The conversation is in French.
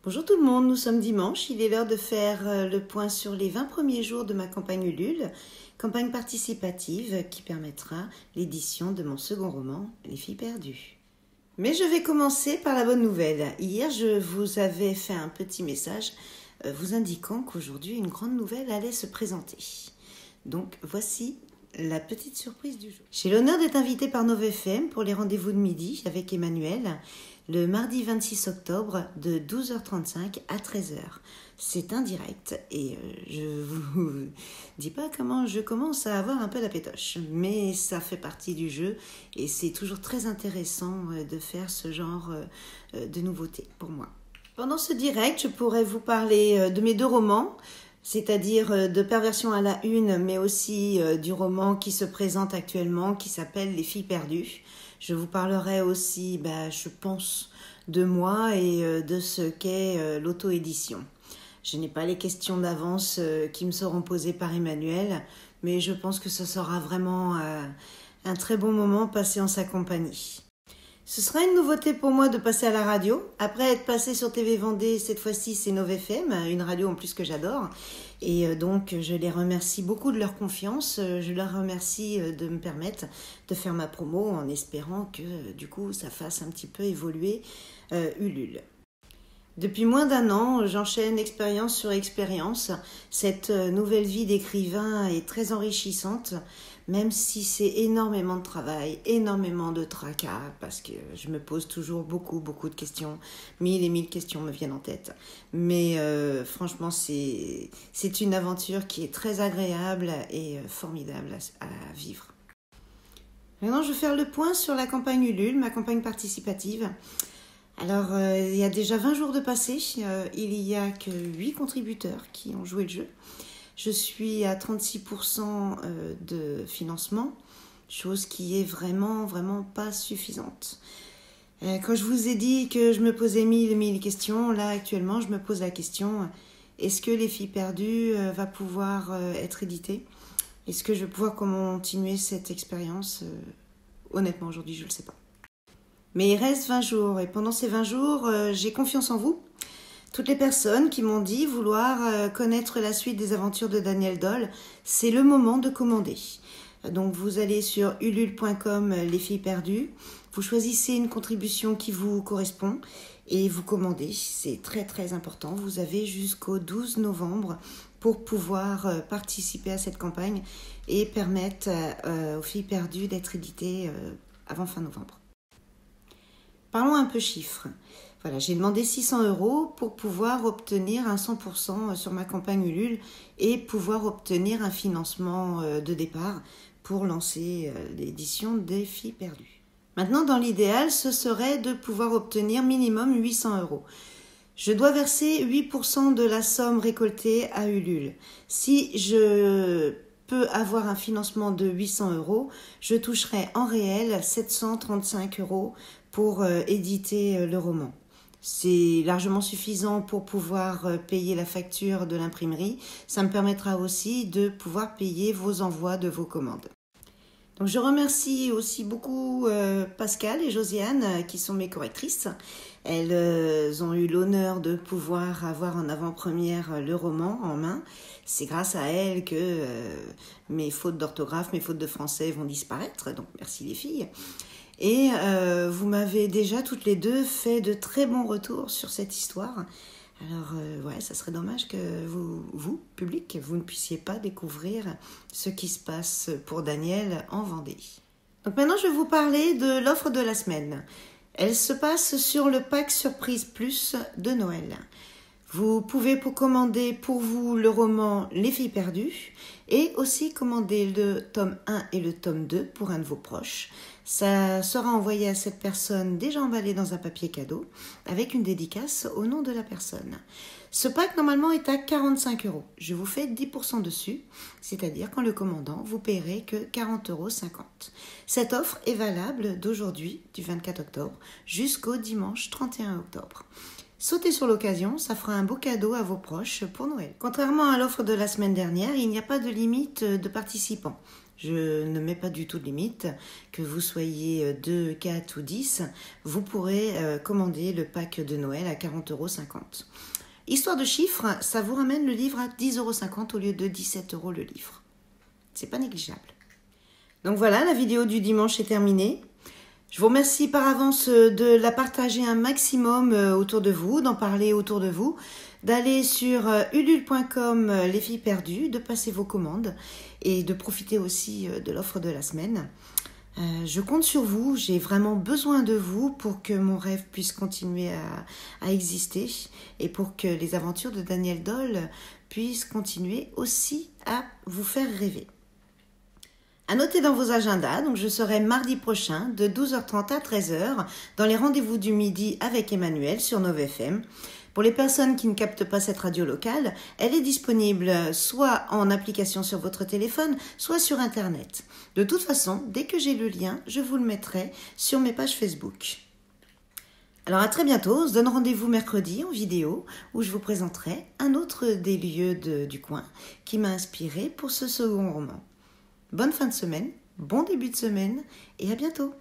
Bonjour tout le monde, nous sommes dimanche, il est l'heure de faire le point sur les 20 premiers jours de ma campagne Ulule, campagne participative qui permettra l'édition de mon second roman, Les filles perdues. Mais je vais commencer par la bonne nouvelle. Hier, je vous avais fait un petit message vous indiquant qu'aujourd'hui, une grande nouvelle allait se présenter. Donc, voici la petite surprise du jour. J'ai l'honneur d'être invitée par Nova FM pour les rendez-vous de midi avec Emmanuel, le mardi 26 octobre de 12h35 à 13h. C'est un direct et je vous dis pas comment je commence à avoir un peu la pétoche, mais ça fait partie du jeu et c'est toujours très intéressant de faire ce genre de nouveautés pour moi. Pendant ce direct, je pourrais vous parler de mes deux romans, c'est-à-dire de Perversion à la une, mais aussi du roman qui se présente actuellement, qui s'appelle Les filles perdues. Je vous parlerai aussi, je pense, de moi et de ce qu'est l'auto-édition. Je n'ai pas les questions d'avance qui me seront posées par Emmanuel, mais je pense que ce sera vraiment un très bon moment passé en sa compagnie. Ce sera une nouveauté pour moi de passer à la radio. Après être passé sur TV Vendée, cette fois-ci c'est Nova FM, une radio en plus que j'adore. Et donc je les remercie beaucoup de leur confiance. Je leur remercie de me permettre de faire ma promo en espérant que du coup ça fasse un petit peu évoluer Ulule. Depuis moins d'un an, j'enchaîne expérience sur expérience. Cette nouvelle vie d'écrivain est très enrichissante, même si c'est énormément de travail, énormément de tracas, parce que je me pose toujours beaucoup de questions. 1000 et 1000 questions me viennent en tête. Mais franchement, c'est une aventure qui est très agréable et formidable à vivre. Maintenant, je vais faire le point sur la campagne Ulule, ma campagne participative. Alors, il y a déjà 20 jours de passé, il n'y a que 8 contributeurs qui ont joué le jeu. Je suis à 36% de financement, chose qui est vraiment pas suffisante. Quand je vous ai dit que je me posais 1000 questions, là actuellement je me pose la question, est-ce que Les filles perdues va pouvoir être édité? Est-ce que je vais pouvoir continuer cette expérience? Honnêtement, aujourd'hui, je ne le sais pas. Mais il reste 20 jours et pendant ces 20 jours, j'ai confiance en vous. Toutes les personnes qui m'ont dit vouloir connaître la suite des aventures de Daniel Doll, c'est le moment de commander. Donc vous allez sur ulule.com les filles perdues, vous choisissez une contribution qui vous correspond et vous commandez. C'est très important. Vous avez jusqu'au 12 novembre pour pouvoir participer à cette campagne et permettre aux filles perdues d'être éditées avant fin novembre. Parlons un peu chiffres. Voilà, j'ai demandé 600 € pour pouvoir obtenir un 100% sur ma campagne Ulule et pouvoir obtenir un financement de départ pour lancer l'édition des filles perdues. Maintenant, dans l'idéal, ce serait de pouvoir obtenir minimum 800 €. Je dois verser 8% de la somme récoltée à Ulule. Si je peux avoir un financement de 800 €, je toucherai en réel 735 € pour éditer le roman. C'est largement suffisant pour pouvoir payer la facture de l'imprimerie. Ça me permettra aussi de pouvoir payer vos envois de vos commandes. Donc je remercie aussi beaucoup Pascal et Josiane qui sont mes correctrices. Elles ont eu l'honneur de pouvoir avoir en avant-première le roman en main. C'est grâce à elles que mes fautes d'orthographe, mes fautes de français vont disparaître. Donc merci les filles. Et vous m'avez déjà toutes les deux fait de très bons retours sur cette histoire. Alors ça serait dommage que vous, public, vous ne puissiez pas découvrir ce qui se passe pour Daniel en Vendée. Donc maintenant, je vais vous parler de l'offre de la semaine. Elle se passe sur le pack Surprise Plus de Noël. Vous pouvez commander pour vous le roman Les filles perdues et aussi commander le tome 1 et le tome 2 pour un de vos proches. Ça sera envoyé à cette personne déjà emballé dans un papier cadeau avec une dédicace au nom de la personne. Ce pack normalement est à 45 €. Je vous fais 10% dessus, c'est-à-dire qu'en le commandant, vous paierez que 40,50 €. Cette offre est valable d'aujourd'hui, du 24 octobre, jusqu'au dimanche 31 octobre. Sautez sur l'occasion, ça fera un beau cadeau à vos proches pour Noël. Contrairement à l'offre de la semaine dernière, il n'y a pas de limite de participants. Je ne mets pas du tout de limite. Que vous soyez 2, 4 ou 10, vous pourrez commander le pack de Noël à 40,50 €. Histoire de chiffres, ça vous ramène le livre à 10,50 € au lieu de 17 € le livre. C'est pas négligeable. Donc voilà, la vidéo du dimanche est terminée. Je vous remercie par avance de la partager un maximum autour de vous, d'en parler autour de vous, d'aller sur ulule.com les filles perdues, de passer vos commandes et de profiter aussi de l'offre de la semaine. Je compte sur vous, j'ai vraiment besoin de vous pour que mon rêve puisse continuer à exister et pour que les aventures de Daniel Doll puissent continuer aussi à vous faire rêver. À noter dans vos agendas, donc je serai mardi prochain de 12h30 à 13h dans les rendez-vous du midi avec Emmanuel sur Nova FM. Pour les personnes qui ne captent pas cette radio locale, elle est disponible soit en application sur votre téléphone, soit sur Internet. De toute façon, dès que j'ai le lien, je vous le mettrai sur mes pages Facebook. Alors à très bientôt, on se donne rendez-vous mercredi en vidéo où je vous présenterai un autre des lieux du coin qui m'a inspiré pour ce second roman. Bonne fin de semaine, bon début de semaine et à bientôt.